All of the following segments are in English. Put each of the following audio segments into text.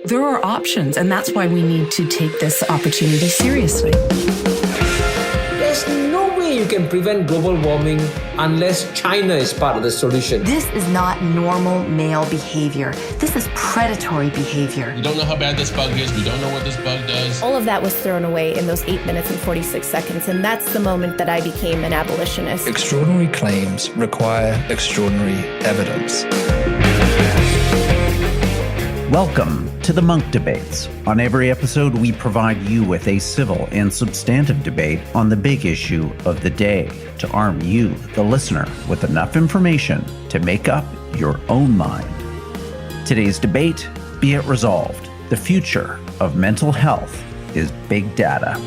There are options, and that's why we need to take this opportunity seriously. There's no way you can prevent global warming unless China is part of the solution. This is not normal male behavior. This is predatory behavior. We don't know how bad this bug is. We don't know what this bug does. All of that was thrown away in those 8 minutes and 46 seconds, and that's the moment that I became an abolitionist. Extraordinary claims require extraordinary evidence. Welcome to the Munk Debates. On every episode, we provide you with a civil and substantive debate on the big issue of the day to arm you, the listener, with enough information to make up your own mind. Today's debate, be it resolved, the future of mental health is big data.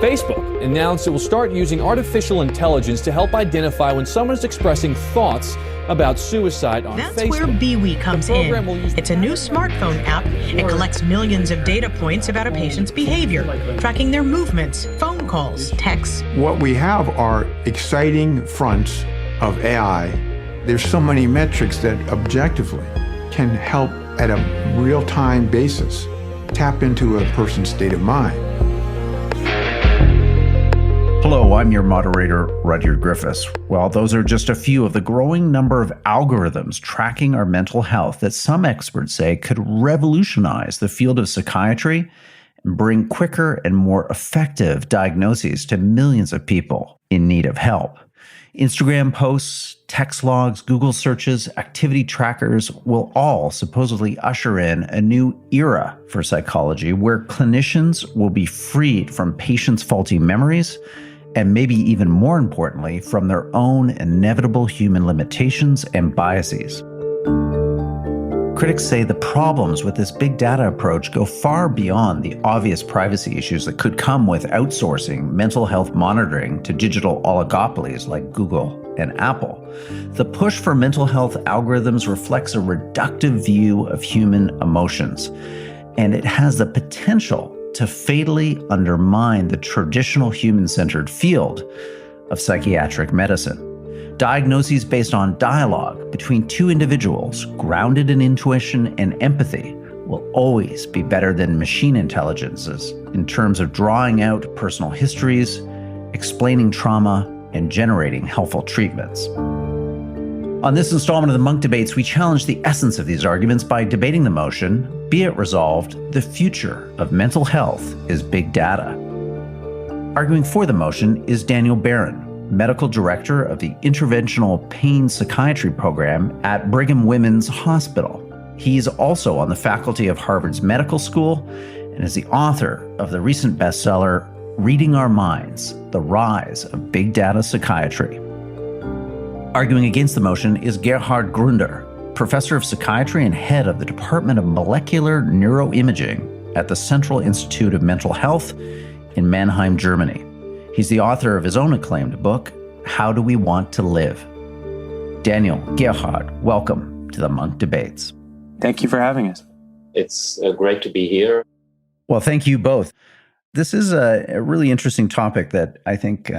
Facebook announced it will start using artificial intelligence to help identify when someone is expressing thoughts about suicide on That's Facebook. where BeWe comes in. It's a new smartphone app. It collects millions of data points about a patient's behavior, tracking their movements, phone calls, texts. What we have are exciting fronts of AI. There's so many metrics that objectively can help at a real-time basis tap into a person's state of mind. Hello, I'm your moderator, Rudyard Griffiths. Well, those are just a few of the growing number of algorithms tracking our mental health that some experts say could revolutionize the field of psychiatry and bring quicker and more effective diagnoses to millions of people in need of help. Instagram posts, text logs, Google searches, activity trackers will all supposedly usher in a new era for psychology where clinicians will be freed from patients' faulty memories and maybe even more importantly, from their own inevitable human limitations and biases. Critics say the problems with this big data approach go far beyond the obvious privacy issues that could come with outsourcing mental health monitoring to digital oligopolies like Google and Apple. The push for mental health algorithms reflects a reductive view of human emotions, and it has the potential to fatally undermine the traditional human-centered field of psychiatric medicine. Diagnoses based on dialogue between two individuals, grounded in intuition and empathy, will always be better than machine intelligences in terms of drawing out personal histories, explaining trauma, and generating helpful treatments. On this installment of the Munk Debates, we challenge the essence of these arguments by debating the motion, be it resolved, the future of mental health is big data. Arguing for the motion is Daniel Barron, Medical Director of the Interventional Pain Psychiatry Program at Brigham Women's Hospital. He's also on the faculty of Harvard's Medical School and is the author of the recent bestseller, Reading Our Minds, The Rise of Big Data Psychiatry. Arguing against the motion is Gerhard Gründer, Professor of Psychiatry and Head of the Department of Molecular Neuroimaging at the Central Institute of Mental Health in Mannheim, Germany. He's the author of his own acclaimed book, How Do We Want to Live? Daniel, Gerhard, welcome to the Munk Debates. Thank you for having us. It's great to be here. Well, thank you both. This is a really interesting topic that I think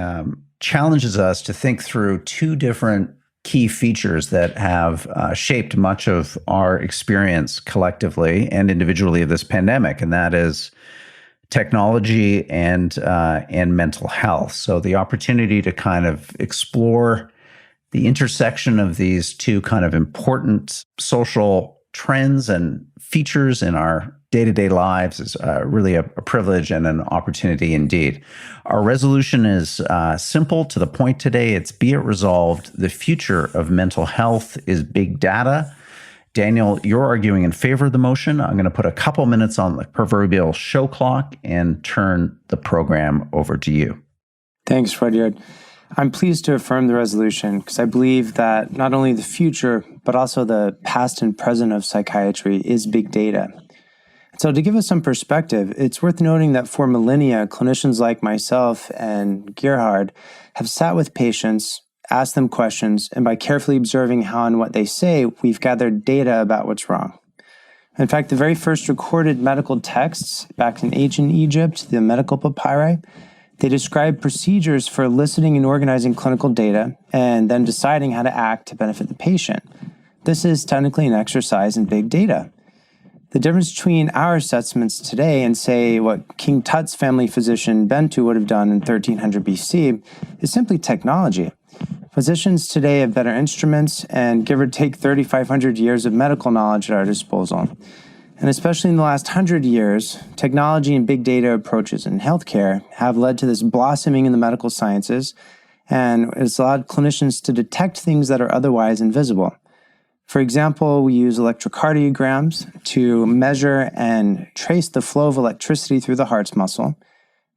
challenges us to think through two different key features that have shaped much of our experience collectively and individually of this pandemic, and that is technology and mental health. So the opportunity to kind of explore the intersection of these two kind of important social trends and features in our day-to-day lives is really a privilege and an opportunity indeed. Our resolution is simple to the point today. It's be it resolved, the future of mental health is big data. Daniel, you're arguing in favor of the motion. I'm going to put a couple minutes on the proverbial show clock and turn the program over to you. Thanks, Rudyard. I'm pleased to affirm the resolution because I believe that not only the future, but also the past and present of psychiatry is big data. So to give us some perspective, it's worth noting that for millennia, clinicians like myself and Gerhard have sat with patients, asked them questions, and by carefully observing how and what they say, we've gathered data about what's wrong. In fact, the very first recorded medical texts back in ancient Egypt, the medical papyri, they describe procedures for eliciting and organizing clinical data and then deciding how to act to benefit the patient. This is technically an exercise in big data. The difference between our assessments today and, say, what King Tut's family physician Bentu would have done in 1300 BC is simply technology. Physicians today have better instruments and give or take 3,500 years of medical knowledge at our disposal. And especially in the last 100 years, technology and big data approaches in healthcare have led to this blossoming in the medical sciences, and it's allowed clinicians to detect things that are otherwise invisible. For example, we use electrocardiograms to measure and trace the flow of electricity through the heart's muscle.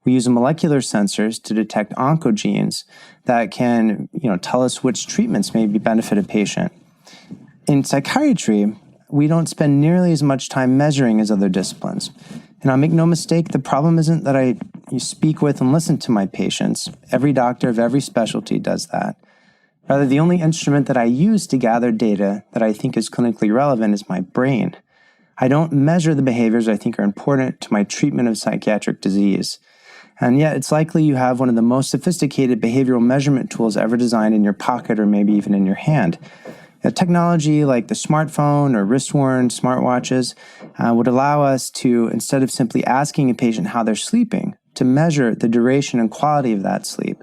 We use molecular sensors to detect oncogenes that can, tell us which treatments may benefit a patient. In psychiatry, we don't spend nearly as much time measuring as other disciplines. And I'll make no mistake, the problem isn't that I speak with and listen to my patients. Every doctor of every specialty does that. Rather, the only instrument that I use to gather data that I think is clinically relevant is my brain. I don't measure the behaviors I think are important to my treatment of psychiatric disease. And yet, it's likely you have one of the most sophisticated behavioral measurement tools ever designed in your pocket or maybe even in your hand. A technology like the smartphone or wrist-worn smartwatches would allow us to, instead of simply asking a patient how they're sleeping, to measure the duration and quality of that sleep.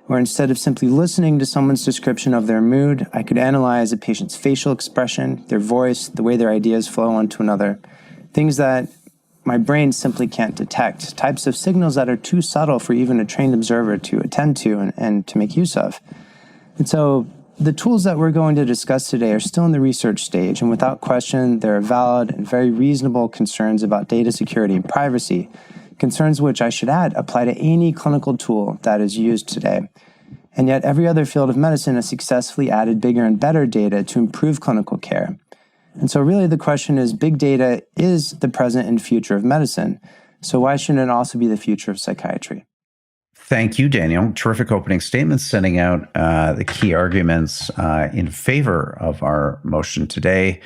Or instead of simply listening to someone's description of their mood, I could analyze a patient's facial expression, their voice, the way their ideas flow onto another, things that my brain simply can't detect, types of signals that are too subtle for even a trained observer to attend to and to make use of. And so the tools that we're going to discuss today are still in the research stage, and without question, there are valid and very reasonable concerns about data security and privacy, concerns which, I should add, apply to any clinical tool that is used today. And yet every other field of medicine has successfully added bigger and better data to improve clinical care. And so really the question is, big data is the present and future of medicine. So why shouldn't it also be the future of psychiatry? Thank you, Daniel. Terrific opening statements setting out the key arguments in favor of our motion today.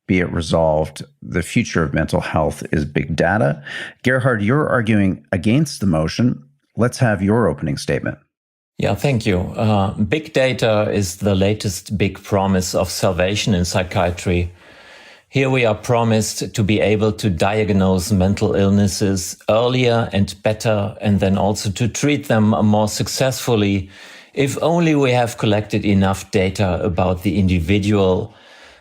Be it resolved, the future of mental health is big data. Gerhard, you're arguing against the motion. Let's have your opening statement. Yeah, thank you. Big data is the latest big promise of salvation in psychiatry. Here we are promised to be able to diagnose mental illnesses earlier and better, and then also to treat them more successfully if only we have collected enough data about the individual.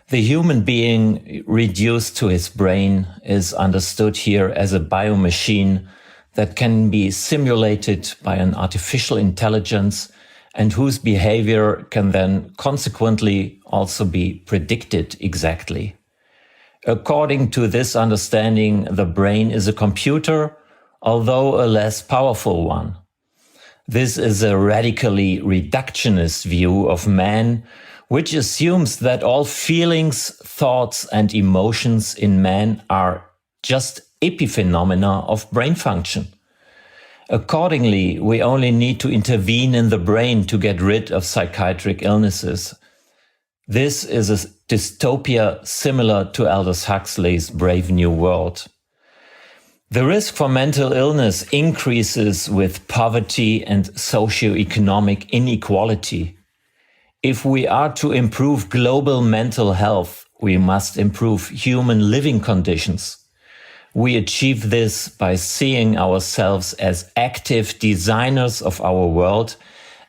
The human being reduced to his brain is understood here as a biomachine that can be simulated by an artificial intelligence and whose behavior can then consequently also be predicted exactly. According to this understanding, the brain is a computer, although a less powerful one. This is a radically reductionist view of man, which assumes that all feelings, thoughts, and emotions in man are just epiphenomena of brain function. Accordingly, we only need to intervene in the brain to get rid of psychiatric illnesses. This is a dystopia similar to Aldous Huxley's Brave New World. The risk for mental illness increases with poverty and socioeconomic inequality. If we are to improve global mental health, we must improve human living conditions. We achieve this by seeing ourselves as active designers of our world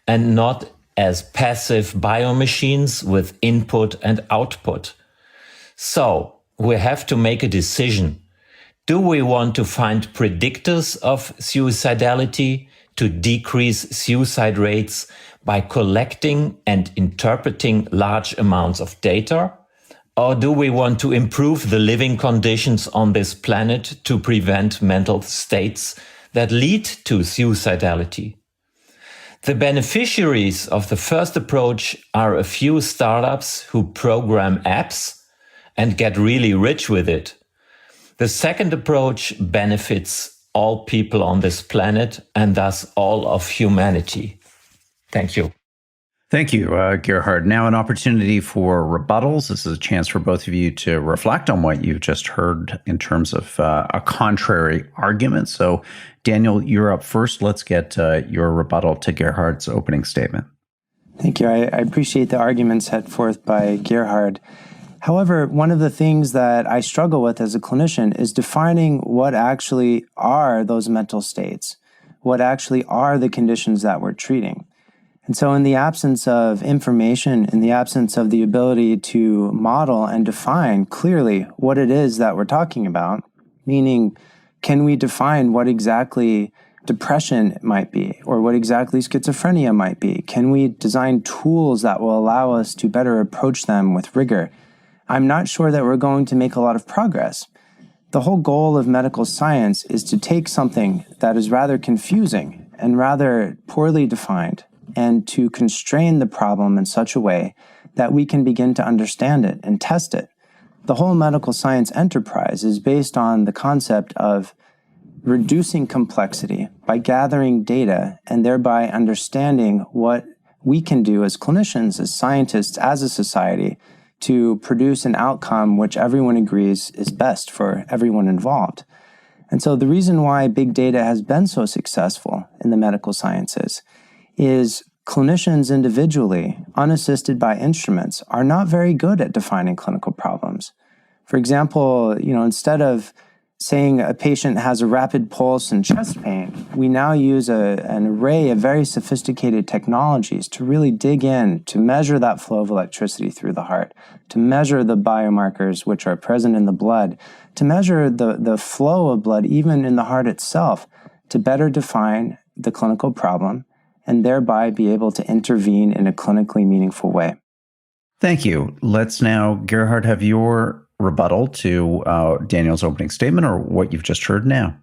and not as passive biomachines with input and output. So, we have to make a decision. Do we want to find predictors of suicidality to decrease suicide rates by collecting and interpreting large amounts of data? Or do we want to improve the living conditions on this planet to prevent mental states that lead to suicidality? The beneficiaries of the first approach are a few startups who program apps and get really rich with it. The second approach benefits all people on this planet and thus all of humanity. Thank you. Thank you, Gerhard. Now an opportunity for rebuttals. This is a chance for both of you to reflect on what you've just heard in terms of a contrary argument. So, Daniel, you're up first. Let's get your rebuttal to Gerhard's opening statement. Thank you. I appreciate the argument set forth by Gerhard. However, one of the things that I struggle with as a clinician is defining what actually are those mental states, what actually are the conditions that we're treating. And so in the absence of information, in the absence of the ability to model and define clearly what it is that we're talking about, meaning can we define what exactly depression might be, or what exactly schizophrenia might be? Can we design tools that will allow us to better approach them with rigor? I'm not sure that we're going to make a lot of progress. The whole goal of medical science is to take something that is rather confusing and rather poorly defined and to constrain the problem in such a way that we can begin to understand it and test it. The whole medical science enterprise is based on the concept of reducing complexity by gathering data and thereby understanding what we can do as clinicians, as scientists, as a society to produce an outcome which everyone agrees is best for everyone involved. And so the reason why big data has been so successful in the medical sciences is clinicians individually, unassisted by instruments, are not very good at defining clinical problems. For example, instead of saying a patient has a rapid pulse and chest pain, we now use an array of very sophisticated technologies to really dig in, to measure that flow of electricity through the heart, to measure the biomarkers which are present in the blood, to measure the flow of blood even in the heart itself, to better define the clinical problem and thereby be able to intervene in a clinically meaningful way. Thank you. Let's now, Gerhard, have your rebuttal to Daniel's opening statement or what you've just heard now.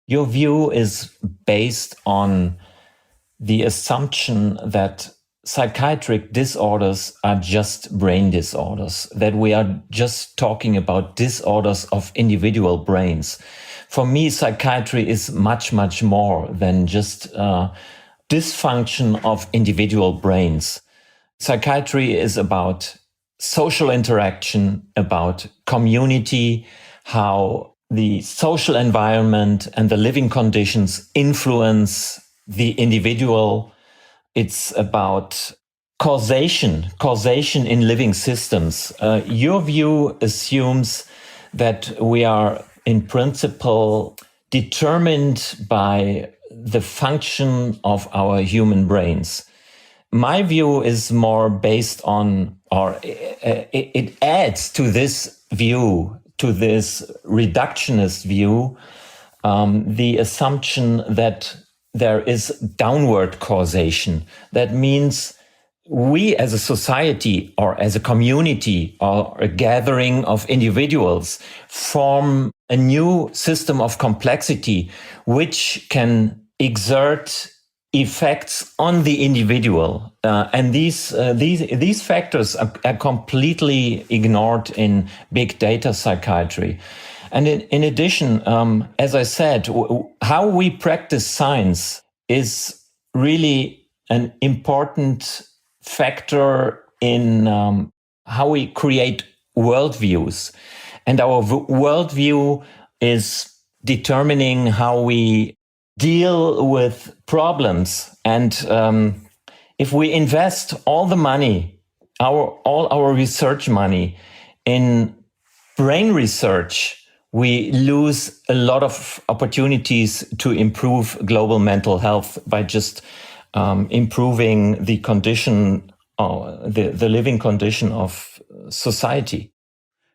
Your view is based on the assumption that psychiatric disorders are just brain disorders, that we are just talking about disorders of individual brains. For me, psychiatry is much, much more than just dysfunction of individual brains. Psychiatry is about social interaction, about community, how the social environment and the living conditions influence the individual. It's about causation in living systems. Your view assumes that we are in principle determined by the function of our human brains. My view is more based on, or it adds to this view, to this reductionist view, the assumption that there is downward causation. That means we as a society or as a community or a gathering of individuals form a new system of complexity which can exert effects on the individual, and these factors are completely ignored in big data psychiatry. And in addition, as I said, how we practice science is really an important factor in how we create worldviews, and our worldview is determining how we deal with problems. And if we invest all the money, all our research money in brain research, we lose a lot of opportunities to improve global mental health by just improving the condition, the living condition of society.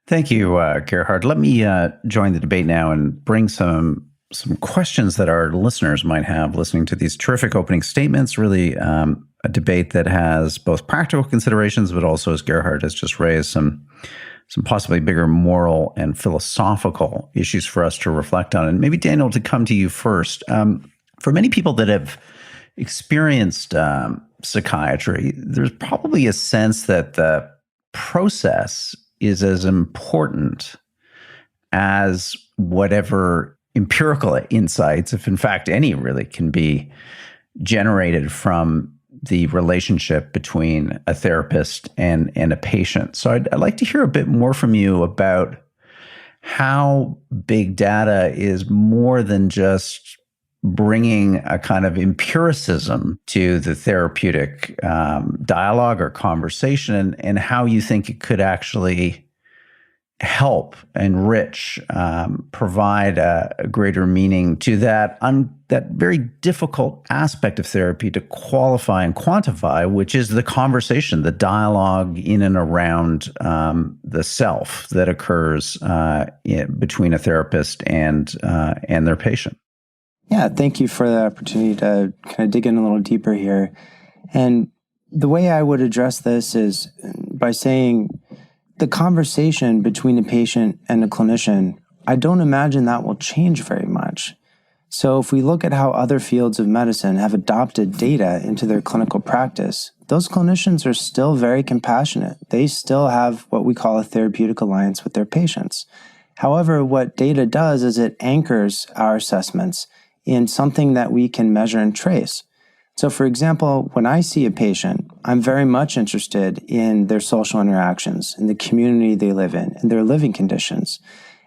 Thank you, Gerhard. Let me join the debate now and bring some questions that our listeners might have listening to these terrific opening statements. Really a debate that has both practical considerations, but also, as Gerhard has just raised, some possibly bigger moral and philosophical issues for us to reflect on. And maybe, Daniel, to come to you first. For many people that have experienced psychiatry, there's probably a sense that the process is as important as whatever empirical insights, if in fact any really, can be generated from the relationship between a therapist and a patient. So I'd like to hear a bit more from you about how big data is more than just bringing a kind of empiricism to the therapeutic dialogue or conversation, and how you think it could actually help, enrich, provide a greater meaning to that very difficult aspect of therapy to qualify and quantify, which is the conversation, the dialogue in and around the self that occurs between a therapist and their patient. Yeah, thank you for the opportunity to kind of dig in a little deeper here. And the way I would address this is by saying the conversation between a patient and a clinician, I don't imagine that will change very much. So if we look at how other fields of medicine have adopted data into their clinical practice, those clinicians are still very compassionate. They still have what we call a therapeutic alliance with their patients. However, what data does is it anchors our assessments in something that we can measure and trace. So for example, when I see a patient, I'm very much interested in their social interactions, in the community they live in their living conditions.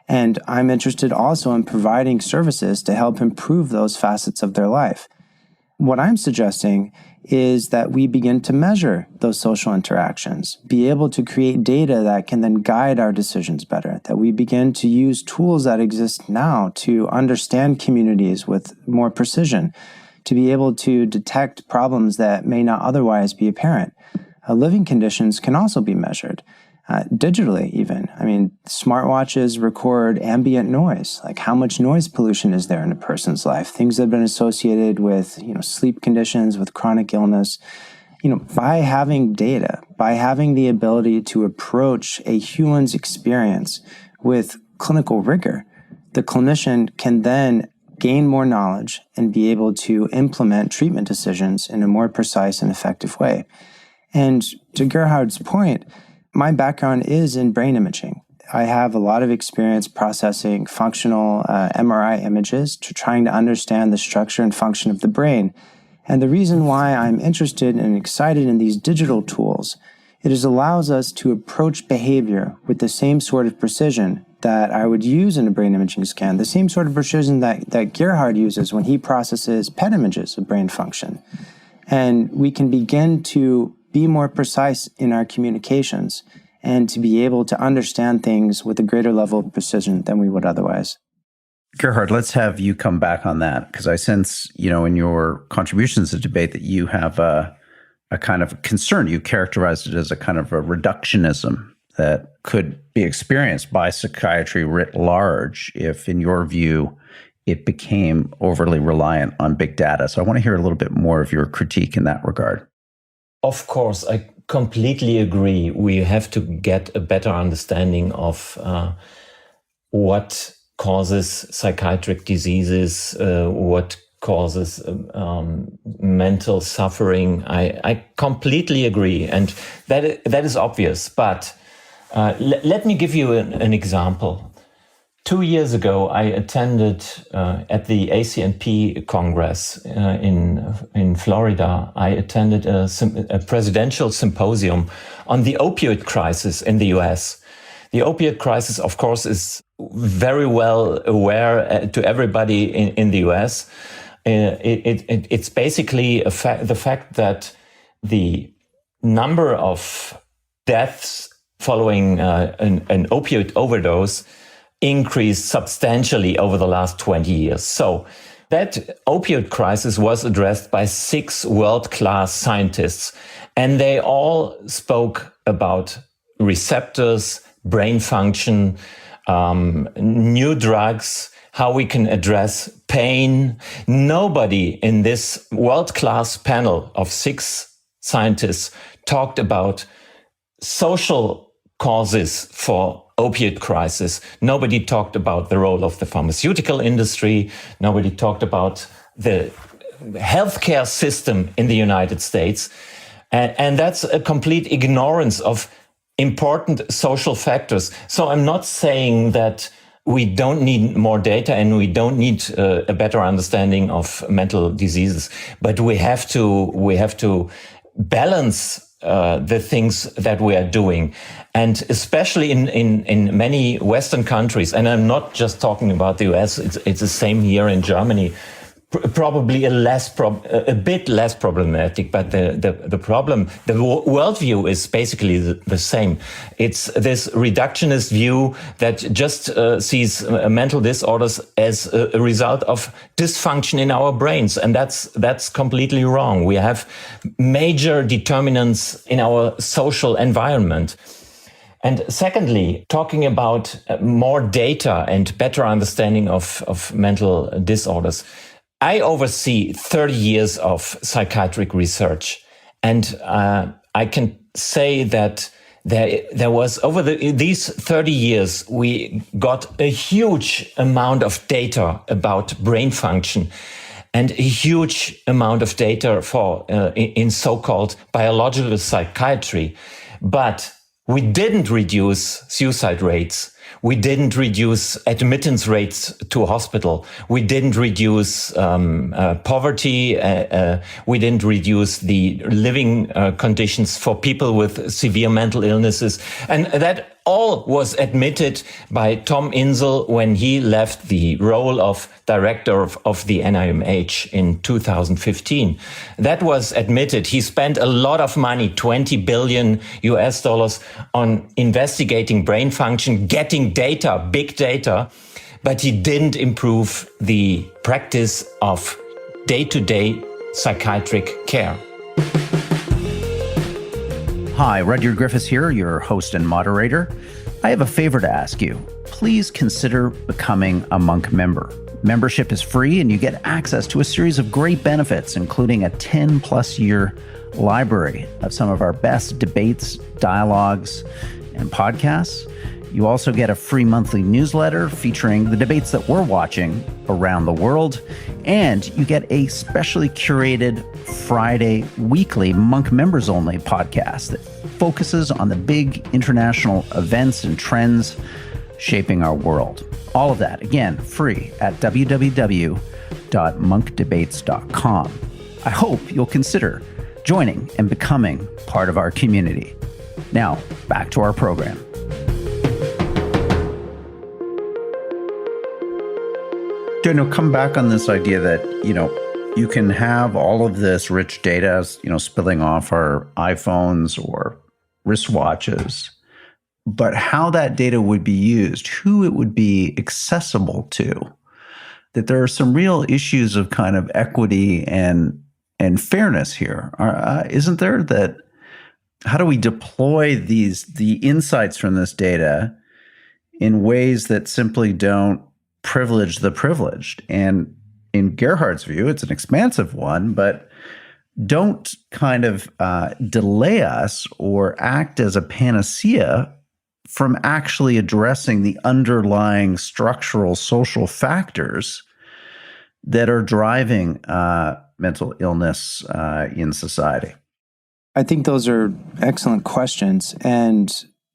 And I'm interested also in providing services to help improve those facets of their life. What I'm suggesting is that we begin to measure those social interactions, be able to create data that can then guide our decisions better, that we begin to use tools that exist now to understand communities with more precision, to be able to detect problems that may not otherwise be apparent. Living conditions can also be measured, digitally even. I mean, smartwatches record ambient noise, like how much noise pollution is there in a person's life, things that have been associated with, sleep conditions, with chronic illness. By having data, by having the ability to approach a human's experience with clinical rigor, the clinician can then gain more knowledge and be able to implement treatment decisions in a more precise and effective way. And to Gerhard's point, my background is in brain imaging. I have a lot of experience processing functional MRI images to trying to understand the structure and function of the brain. And the reason why I'm interested and excited in these digital tools, it allows us to approach behavior with the same sort of precision that I would use in a brain imaging scan, the same sort of precision that Gerhard uses when he processes PET images of brain function. And we can begin to be more precise in our communications and to be able to understand things with a greater level of precision than we would otherwise. Gerhard, let's have you come back on that, because I sense, in your contributions to debate that you have a kind of concern. You characterized it as a kind of a reductionism that could be experienced by psychiatry writ large if, in your view, it became overly reliant on big data. So I want to hear a little bit more of your critique in that regard. Of course, I completely agree. We have to get a better understanding of what causes psychiatric diseases, what causes mental suffering. I completely agree, and that is obvious. But let me give you an example. 2 years ago, I attended at the ACNP Congress in Florida. I attended a presidential symposium on the opioid crisis in the US. The opioid crisis, of course, is very well aware to everybody in the US. It's basically the fact that the number of deaths following an opioid overdose increased substantially over the last 20 years. So that opioid crisis was addressed by 6 world-class scientists, and they all spoke about receptors, brain function, new drugs, how we can address pain. Nobody in this world-class panel of 6 scientists talked about social causes for opioid crisis. Nobody talked about the role of the pharmaceutical industry. Nobody talked about the healthcare system in the United States. And that's a complete ignorance of important social factors. So I'm not saying that we don't need more data and we don't need a better understanding of mental diseases, but we have to balance the things that we are doing. And especially in many Western countries, and I'm not just talking about the US, it's the same here in Germany, probably a bit less problematic, but the problem, the worldview is basically the same. It's this reductionist view that just sees mental disorders as a result of dysfunction in our brains, and that's completely wrong. We have major determinants in our social environment. And secondly, talking about more data and better understanding of mental disorders, I oversee 30 years of psychiatric research, and I can say that there was over these 30 years, we got a huge amount of data about brain function and a huge amount of data in so-called biological psychiatry. But we didn't reduce suicide rates. We didn't reduce admittance rates to hospital. We didn't reduce poverty. We didn't reduce the living conditions for people with severe mental illnesses. And that all was admitted by Tom Insel when he left the role of director of the NIMH in 2015. That was admitted. He spent a lot of money, $20 billion on investigating brain function, getting data, big data, but he didn't improve the practice of day-to-day psychiatric care. Hi, Rudyard Griffiths here, your host and moderator. I have a favor to ask you. Please consider becoming a Munk member. Membership is free and you get access to a series of great benefits, including a 10-plus year library of some of our best debates, dialogues, and podcasts. You also get a free monthly newsletter featuring the debates that we're watching around the world. And you get a specially curated Friday weekly Munk members only podcast that focuses on the big international events and trends shaping our world. All of that, again, free at www.monkdebates.com. I hope you'll consider joining and becoming part of our community. Now, back to our program. Come back on this idea that, you can have all of this rich data, spilling off our iPhones or wristwatches, but how that data would be used, who it would be accessible to, that there are some real issues of kind of equity and fairness here, isn't there? That how do we deploy the insights from this data in ways that simply don't privilege the privileged? And in Gerhard's view, it's an expansive one, but don't kind of delay us or act as a panacea from actually addressing the underlying structural social factors that are driving mental illness in society. I think those are excellent questions. And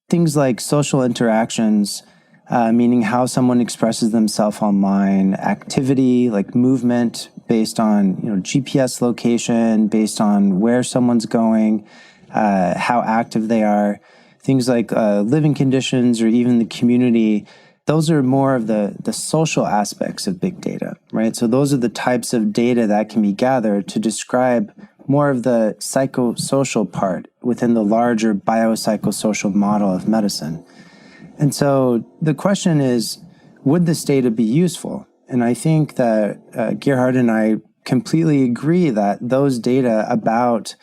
things like social interactions, meaning how someone expresses themselves online, activity like movement based on GPS location, based on where someone's going, how active they are, things like living conditions or even the community. Those are more of the social aspects of big data, right? So those are the types of data that can be gathered to describe more of the psychosocial part within the larger biopsychosocial model of medicine. And so the question is, would this data be useful? And I think that Gerhard and I completely agree that those data about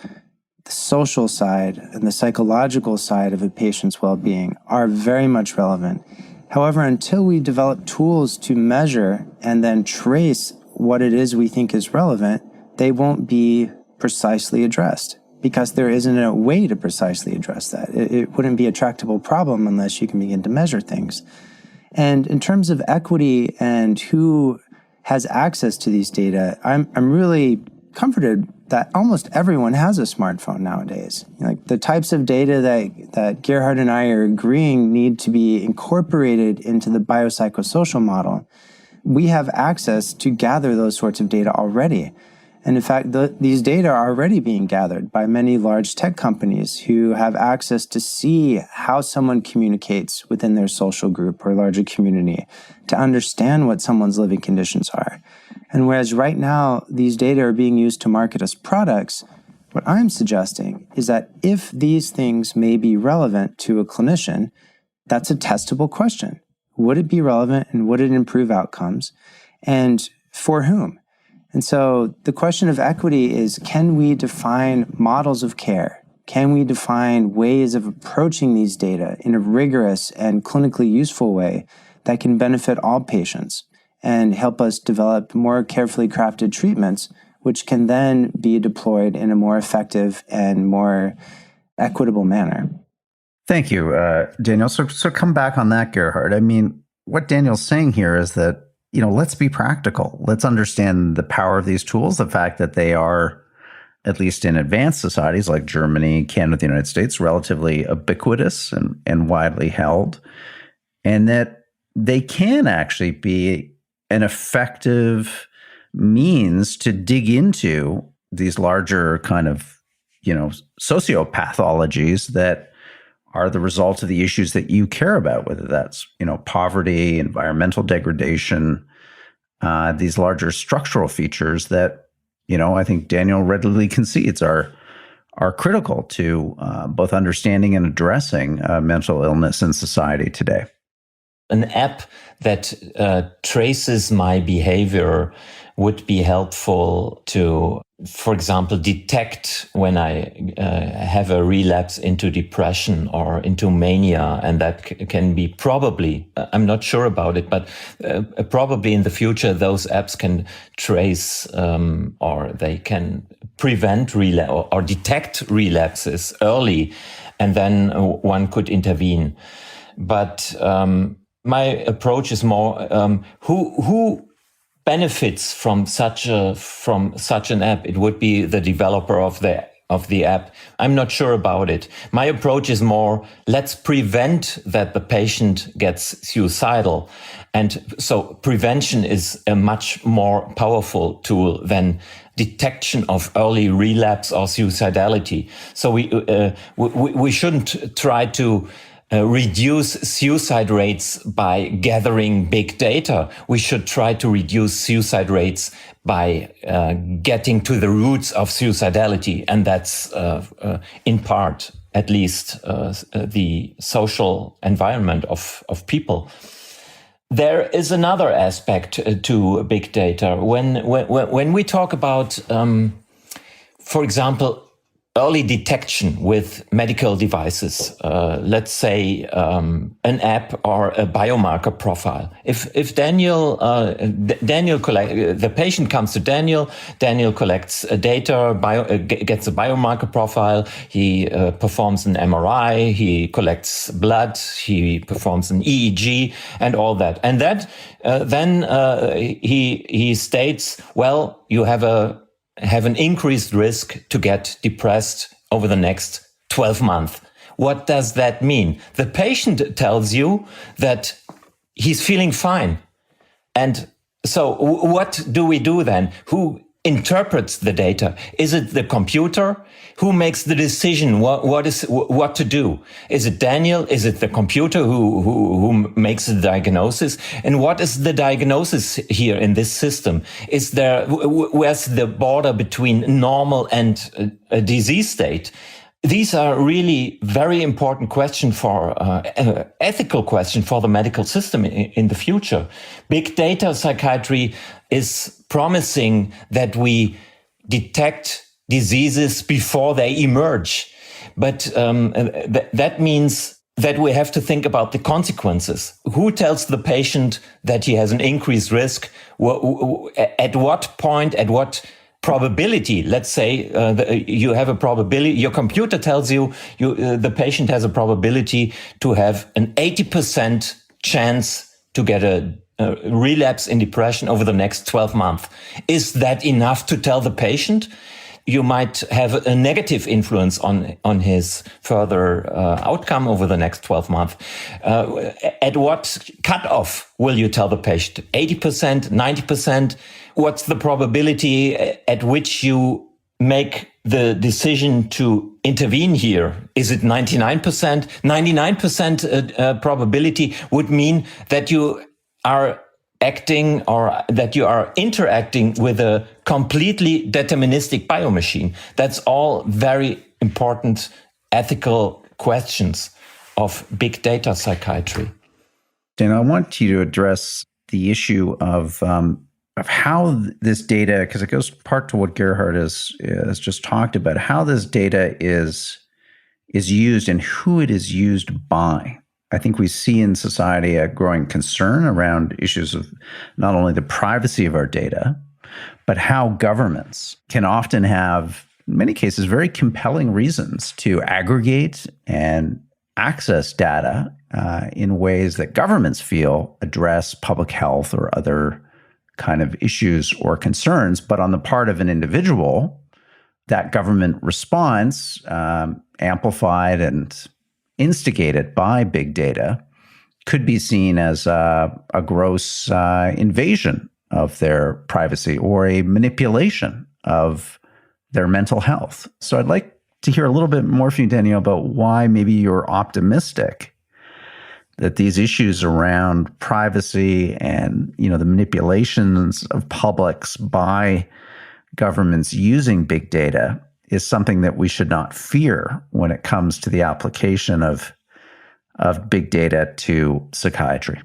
the social side and the psychological side of a patient's well-being are very much relevant. However, until we develop tools to measure and then trace what it is we think is relevant, they won't be precisely addressed, because there isn't a way to precisely address that. It wouldn't be a tractable problem unless you can begin to measure things. And in terms of equity and who has access to these data, I'm really comforted that almost everyone has a smartphone nowadays. Like the types of data that Gerhard and I are agreeing need to be incorporated into the biopsychosocial model, we have access to gather those sorts of data already. And in fact, these data are already being gathered by many large tech companies who have access to see how someone communicates within their social group or larger community, to understand what someone's living conditions are. And whereas right now, these data are being used to market as products, what I'm suggesting is that if these things may be relevant to a clinician, that's a testable question. Would it be relevant and would it improve outcomes? And for whom? And so the question of equity is, can we define models of care? Can we define ways of approaching these data in a rigorous and clinically useful way that can benefit all patients and help us develop more carefully crafted treatments, which can then be deployed in a more effective and more equitable manner? Thank you, Daniel. So come back on that, Gerhard. I mean, what Daniel's saying here is that, let's be practical. Let's understand the power of these tools, the fact that they are, at least in advanced societies like Germany, Canada, the United States, relatively ubiquitous and widely held, and that they can actually be an effective means to dig into these larger kind of, sociopathologies that are the result of the issues that you care about, whether that's, poverty, environmental degradation, these larger structural features that, I think Daniel readily concedes are critical to both understanding and addressing mental illness in society today. An app that traces my behavior would be helpful to, for example, detect when I have a relapse into depression or into mania. And that can be probably, I'm not sure about it, but probably in the future, those apps can trace or they can prevent relapse or detect relapses early, and then one could intervene. But my approach is more who benefits from such an app. It would be the developer of the app. I'm not sure about it. My approach is more, let's prevent that the patient gets suicidal. And so prevention is a much more powerful tool than detection of early relapse or suicidality. So we shouldn't try to reduce suicide rates by gathering big data. We should try to reduce suicide rates by getting to the roots of suicidality. And that's in part, at least, the social environment of people. There is another aspect to big data. When we talk about, for example, early detection with medical devices, let's say an app or a biomarker profile. If Daniel the patient comes to Daniel collects data, gets a biomarker profile, he performs an MRI, he collects blood, he performs an EEG, and all that. And that then he states, well, you have an increased risk to get depressed over the next 12 months. What does that mean? The patient tells you that he's feeling fine. And so what do we do then? Who interprets the data? Is it the computer? Who makes the decision what to do? Is it Daniel? Is it the computer who makes the diagnosis? And what is the diagnosis here in this system? Where's the border between normal and a disease state? These are really very important questions ethical question for the medical system in the future. Big data psychiatry is promising that we detect diseases before they emerge. But that means that we have to think about the consequences. Who tells the patient that he has an increased risk? At what point, at what probability? Let's say you have a probability, your computer tells you the patient has a probability to have an 80% chance to get a relapse in depression over the next 12 months. Is that enough to tell the patient? You might have a negative influence on his further outcome over the next 12 months. At what cutoff will you tell the patient? 80%, 90%? What's the probability at which you make the decision to intervene here? Is it 99%? 99% probability would mean that you are acting or that you are interacting with a completely deterministic biomachine. That's all very important ethical questions of big data psychiatry. Dan, I want you to address the issue of how this data, because it goes part to what Gerhard has just talked about, how this data is used and who it is used by. I think we see in society a growing concern around issues of not only the privacy of our data, but how governments can often have, in many cases, very compelling reasons to aggregate and access data in ways that governments feel address public health or other kind of issues or concerns. But on the part of an individual, that government response, amplified and instigated by big data, could be seen as a gross invasion of their privacy or a manipulation of their mental health. So I'd like to hear a little bit more from you, Daniel, about why maybe you're optimistic that these issues around privacy and, the manipulations of publics by governments using big data is something that we should not fear when it comes to the application of big data to psychiatry.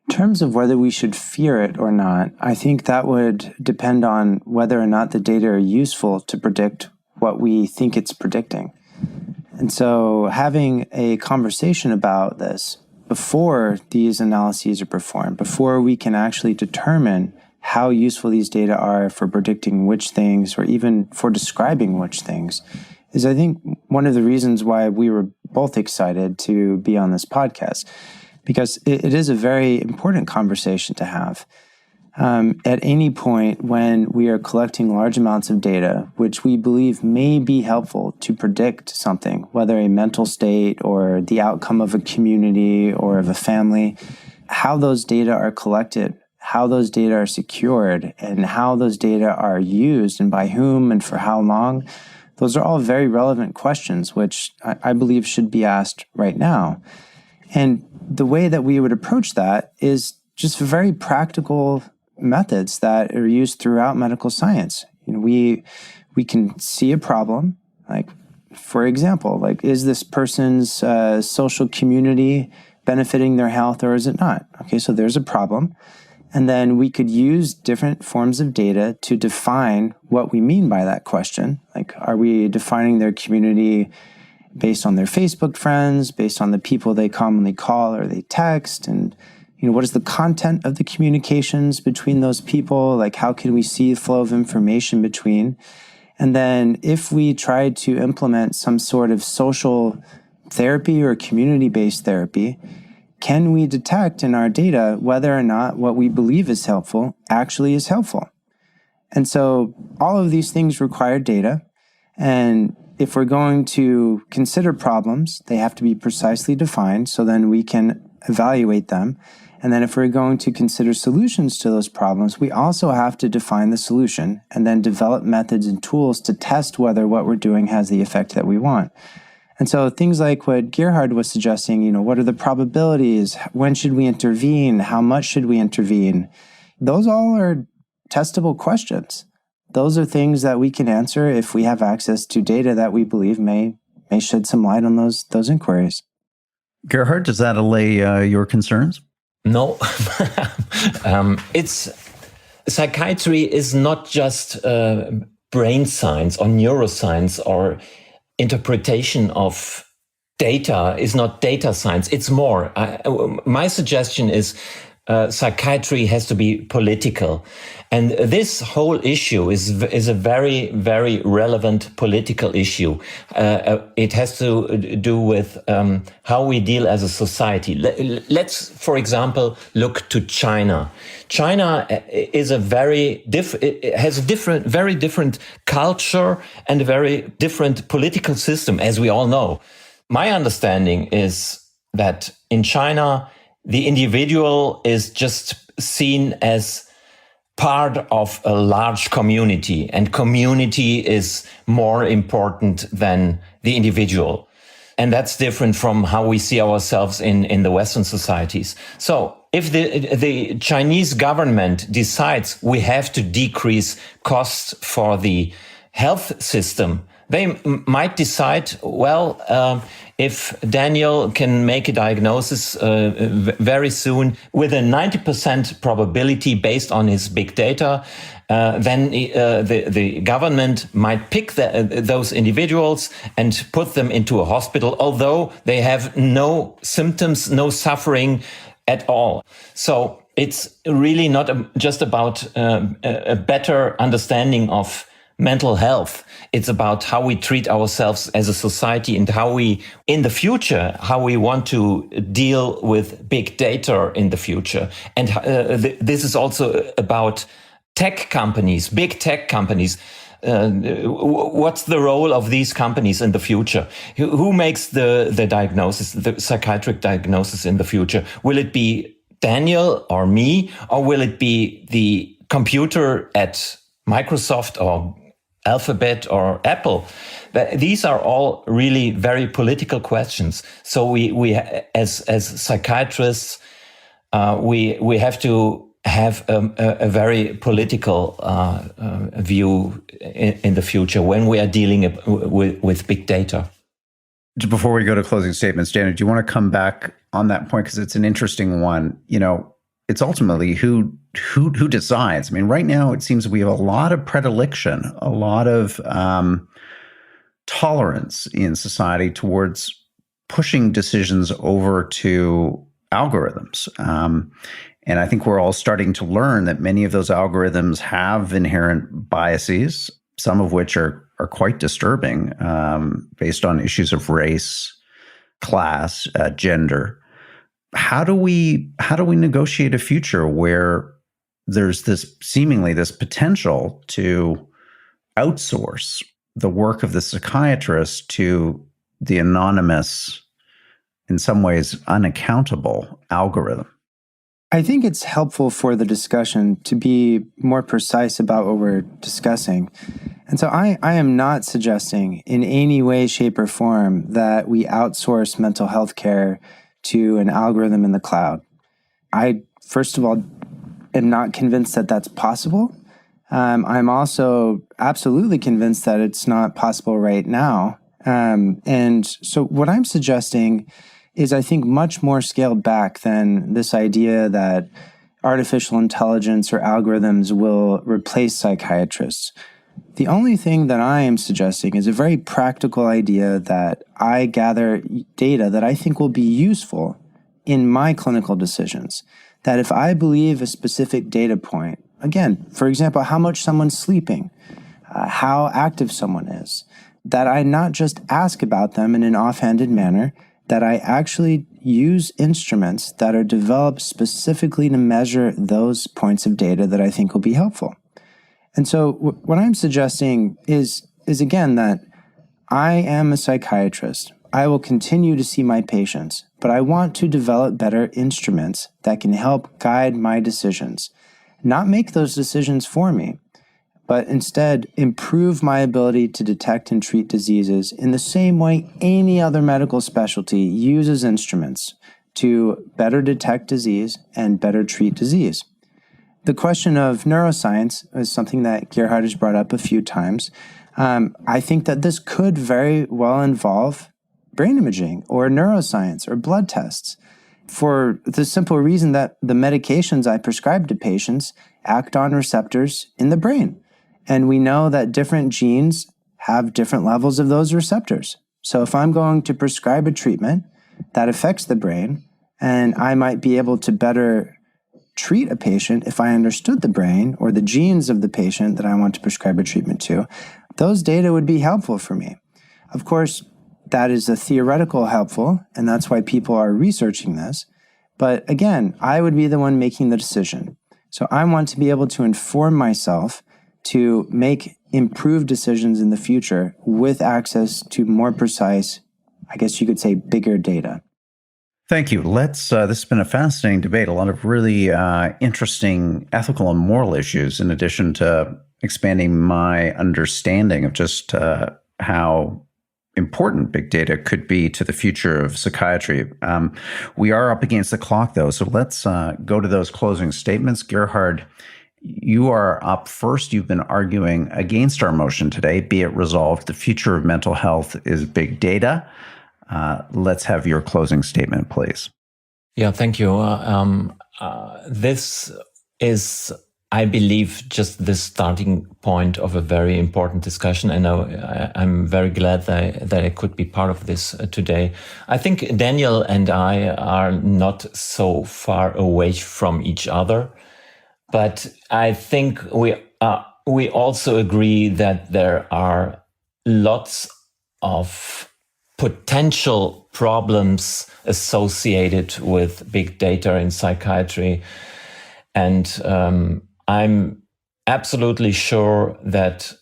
In terms of whether we should fear it or not, I think that would depend on whether or not the data are useful to predict what we think it's predicting. And so having a conversation about this before these analyses are performed, before we can actually determine how useful these data are for predicting which things or even for describing which things, is I think one of the reasons why we were both excited to be on this podcast, because it is a very important conversation to have. At any point when we are collecting large amounts of data, which we believe may be helpful to predict something, whether a mental state or the outcome of a community or of a family, how those data are collected, how those data are secured, and how those data are used and by whom and for how long, those are all very relevant questions, which I believe should be asked right now. And the way that we would approach that is just very practical methods that are used throughout medical science. We can see a problem, like, for example, like, is this person's social community benefiting their health or is it not? Okay, so there's a problem. And then we could use different forms of data to define what we mean by that question. Like, are we defining their community based on their Facebook friends, based on the people they commonly call or they text? And, what is the content of the communications between those people? Like, how can we see the flow of information between? And then if we try to implement some sort of social therapy or community-based therapy, can we detect in our data whether or not what we believe is helpful actually is helpful? And so all of these things require data. And if we're going to consider problems, they have to be precisely defined so then we can evaluate them. And then if we're going to consider solutions to those problems, we also have to define the solution and then develop methods and tools to test whether what we're doing has the effect that we want. And so things like what Gerhard was suggesting, what are the probabilities? When should we intervene? How much should we intervene? Those all are testable questions. Those are things that we can answer if we have access to data that we believe may shed some light on those inquiries. Gerhard, does that allay your concerns? No. Psychiatry is not just brain science or neuroscience or interpretation of data is not data science. It's more. My suggestion is psychiatry has to be political. And this whole issue is a very, very relevant political issue. It has to do with how we deal as a society. Let's, for example, look to China. China is very different culture and a very different political system, as we all know. My understanding is that in China, the individual is just seen as part of a large community, and community is more important than the individual. And that's different from how we see ourselves in the Western societies. So if the Chinese government decides we have to decrease costs for the health system, they might decide, well, if Daniel can make a diagnosis very soon with a 90% probability based on his big data, then the government might pick those individuals and put them into a hospital, although they have no symptoms, no suffering at all. So it's really not just about a better understanding of mental health. It's about how we treat ourselves as a society and how we, in the future, how we want to deal with big data in the future. And this is also about tech companies, big tech companies. What's the role of these companies in the future? Who makes the diagnosis, the psychiatric diagnosis in the future? Will it be Daniel or me, or will it be the computer at Microsoft or Alphabet or Apple? These are all really very political questions. So we as psychiatrists, we have to have a very political view in the future when we are dealing with big data. Before we go to closing statements, Daniel, do you want to come back on that point? Because it's an interesting one. You know, it's ultimately who decides. I mean, right now it seems we have a lot of predilection, a lot of tolerance in society towards pushing decisions over to algorithms. And I think we're all starting to learn that many of those algorithms have inherent biases, some of which are quite disturbing, based on issues of race, class, gender. How do we negotiate a future where there's this seemingly this potential to outsource the work of the psychiatrist to the anonymous, in some ways unaccountable algorithm? I think it's helpful for the discussion to be more precise about what we're discussing. And so I am not suggesting in any way, shape, or form that we outsource mental health care to an algorithm in the cloud. I, first of all, am not convinced that that's possible. I'm also absolutely convinced that it's not possible right now. And so what I'm suggesting is, I think, much more scaled back than this idea that artificial intelligence or algorithms will replace psychiatrists. The only thing that I am suggesting is a very practical idea that I gather data that I think will be useful in my clinical decisions. That if I believe a specific data point, again, for example, how much someone's sleeping, how active someone is, that I not just ask about them in an offhanded manner, that I actually use instruments that are developed specifically to measure those points of data that I think will be helpful. And so what I'm suggesting is again, that I am a psychiatrist. I will continue to see my patients, but I want to develop better instruments that can help guide my decisions, not make those decisions for me, but instead improve my ability to detect and treat diseases in the same way any other medical specialty uses instruments to better detect disease and better treat disease. The question of neuroscience is something that Gerhard has brought up a few times. I think that this could very well involve brain imaging or neuroscience or blood tests, for the simple reason that the medications I prescribe to patients act on receptors in the brain. And we know that different genes have different levels of those receptors. So if I'm going to prescribe a treatment that affects the brain, and I might be able to better treat a patient if I understood the brain or the genes of the patient that I want to prescribe a treatment to, those data would be helpful for me. Of course, that is a theoretical helpful, and that's why people are researching this. But again, I would be the one making the decision. So I want to be able to inform myself to make improved decisions in the future with access to more precise, I guess you could say, bigger data. Thank you. This has been a fascinating debate, a lot of really interesting ethical and moral issues, in addition to expanding my understanding of just how important big data could be to the future of psychiatry. We are up against the clock, though, so let's go to those closing statements. Gerhard, you are up first. You've been arguing against our motion today, be it resolved. The future of mental health is big data. Let's have your closing statement, please. Yeah, thank you. This is, I believe, just the starting point of a very important discussion. I know I'm very glad that I could be part of this today. I think Daniel and I are not so far away from each other, but I think we also agree that there are lots of potential problems associated with big data in psychiatry. And I'm absolutely sure that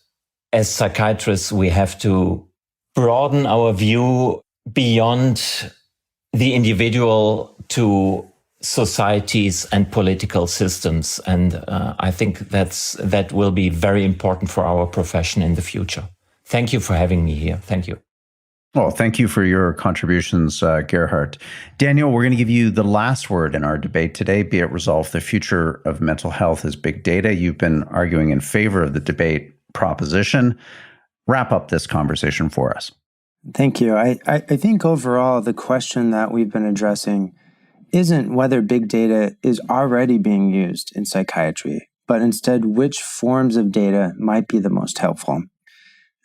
as psychiatrists, we have to broaden our view beyond the individual to societies and political systems. And I think that will be very important for our profession in the future. Thank you for having me here. Thank you. Well, thank you for your contributions, Gerhard. Daniel, we're going to give you the last word in our debate today, be it resolved. The future of mental health is big data. You've been arguing in favor of the debate proposition. Wrap up this conversation for us. Thank you. I think overall, the question that we've been addressing isn't whether big data is already being used in psychiatry, but instead which forms of data might be the most helpful.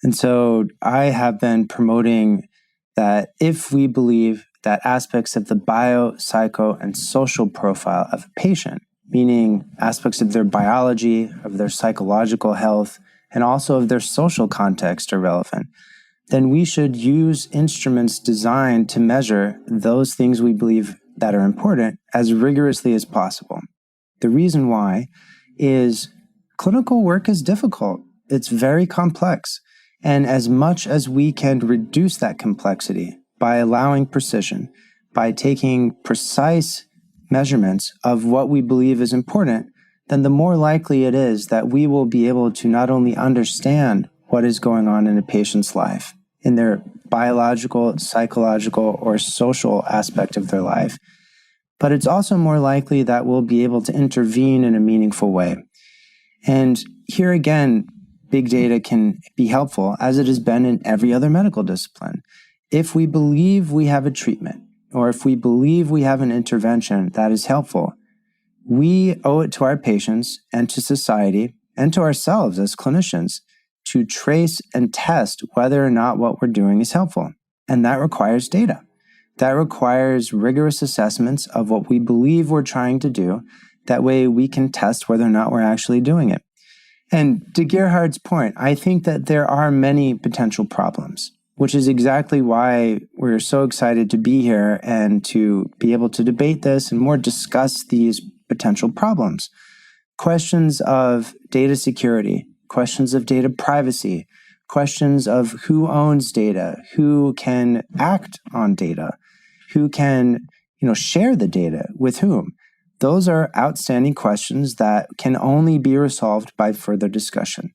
And so I have been promoting that if we believe that aspects of the bio, psycho, and social profile of a patient, meaning aspects of their biology, of their psychological health, and also of their social context are relevant, then we should use instruments designed to measure those things we believe that are important as rigorously as possible. The reason why is clinical work is difficult. It's very complex. And as much as we can reduce that complexity by allowing precision, by taking precise measurements of what we believe is important, then the more likely it is that we will be able to not only understand what is going on in a patient's life, in their biological, psychological, or social aspect of their life, but it's also more likely that we'll be able to intervene in a meaningful way. And here again, big data can be helpful, as it has been in every other medical discipline. If we believe we have a treatment, or if we believe we have an intervention that is helpful, we owe it to our patients and to society and to ourselves as clinicians to trace and test whether or not what we're doing is helpful. And that requires data. That requires rigorous assessments of what we believe we're trying to do. That way we can test whether or not we're actually doing it. And to Gerhard's point, I think that there are many potential problems, which is exactly why we're so excited to be here and to be able to debate this and more discuss these potential problems. Questions of data security, questions of data privacy, questions of who owns data, who can act on data, who can, share the data with whom. Those are outstanding questions that can only be resolved by further discussion.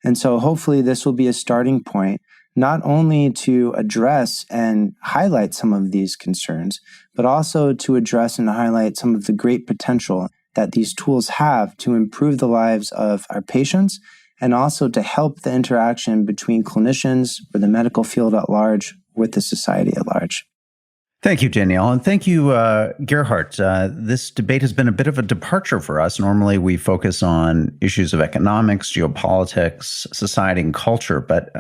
And so hopefully this will be a starting point, not only to address and highlight some of these concerns, but also to address and highlight some of the great potential that these tools have to improve the lives of our patients and also to help the interaction between clinicians or the medical field at large with the society at large. Thank you, Danielle, and thank you, Gerhard. This debate has been a bit of a departure for us. Normally, we focus on issues of economics, geopolitics, society, and culture. But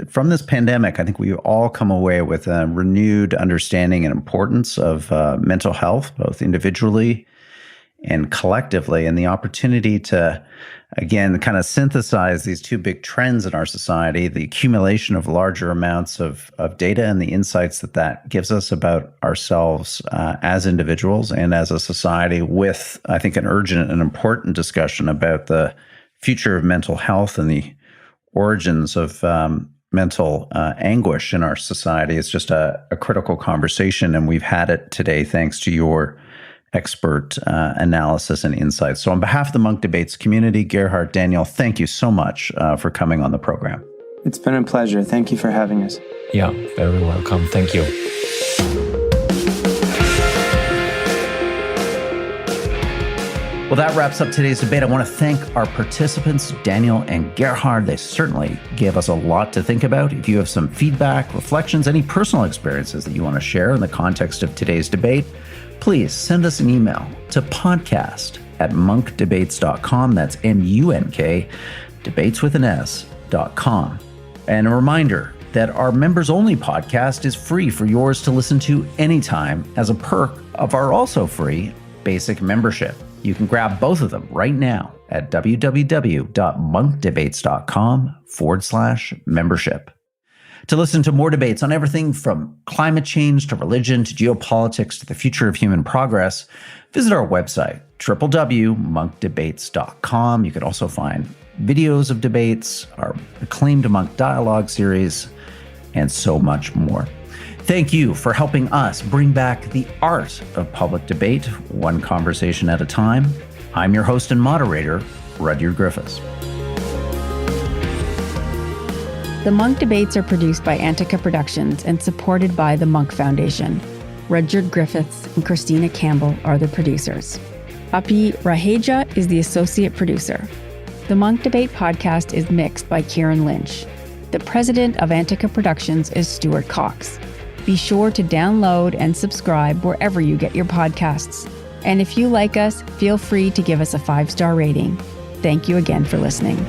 from this pandemic, I think we've all come away with a renewed understanding and importance of mental health, both individually and collectively, and the opportunity to, again, kind of synthesize these two big trends in our society, the accumulation of larger amounts of data and the insights that gives us about ourselves as individuals and as a society, with, I think, an urgent and important discussion about the future of mental health and the origins of mental anguish in our society. It's just a critical conversation, and we've had it today thanks to your expert analysis and insights. So on behalf of the Munk Debates community, Gerhard, Daniel, thank you so much for coming on the program. It's been a pleasure. Thank you for having us. Yeah, very welcome. Thank you. Well, that wraps up today's debate. I want to thank our participants, Daniel and Gerhard. They certainly gave us a lot to think about. If you have some feedback, reflections, any personal experiences that you want to share in the context of today's debate, please send us an email to podcast@munkdebates.com. That's MUNK, debates with an S.com. And a reminder that our members-only podcast is free for yours to listen to anytime as a perk of our also free basic membership. You can grab both of them right now at www.munkdebates.com/membership. To listen to more debates on everything from climate change to religion to geopolitics to the future of human progress, visit our website, www.munkdebates.com. You can also find videos of debates, our acclaimed Munk Dialogue series, and so much more. Thank you for helping us bring back the art of public debate, one conversation at a time. I'm your host and moderator, Rudyard Griffiths. The Munk Debates are produced by Antica Productions and supported by the Munk Foundation. Rudyard Griffiths and Christina Campbell are the producers. Api Raheja is the associate producer. The Munk Debate podcast is mixed by Kieran Lynch. The president of Antica Productions is Stuart Cox. Be sure to download and subscribe wherever you get your podcasts. And if you like us, feel free to give us a 5-star rating. Thank you again for listening.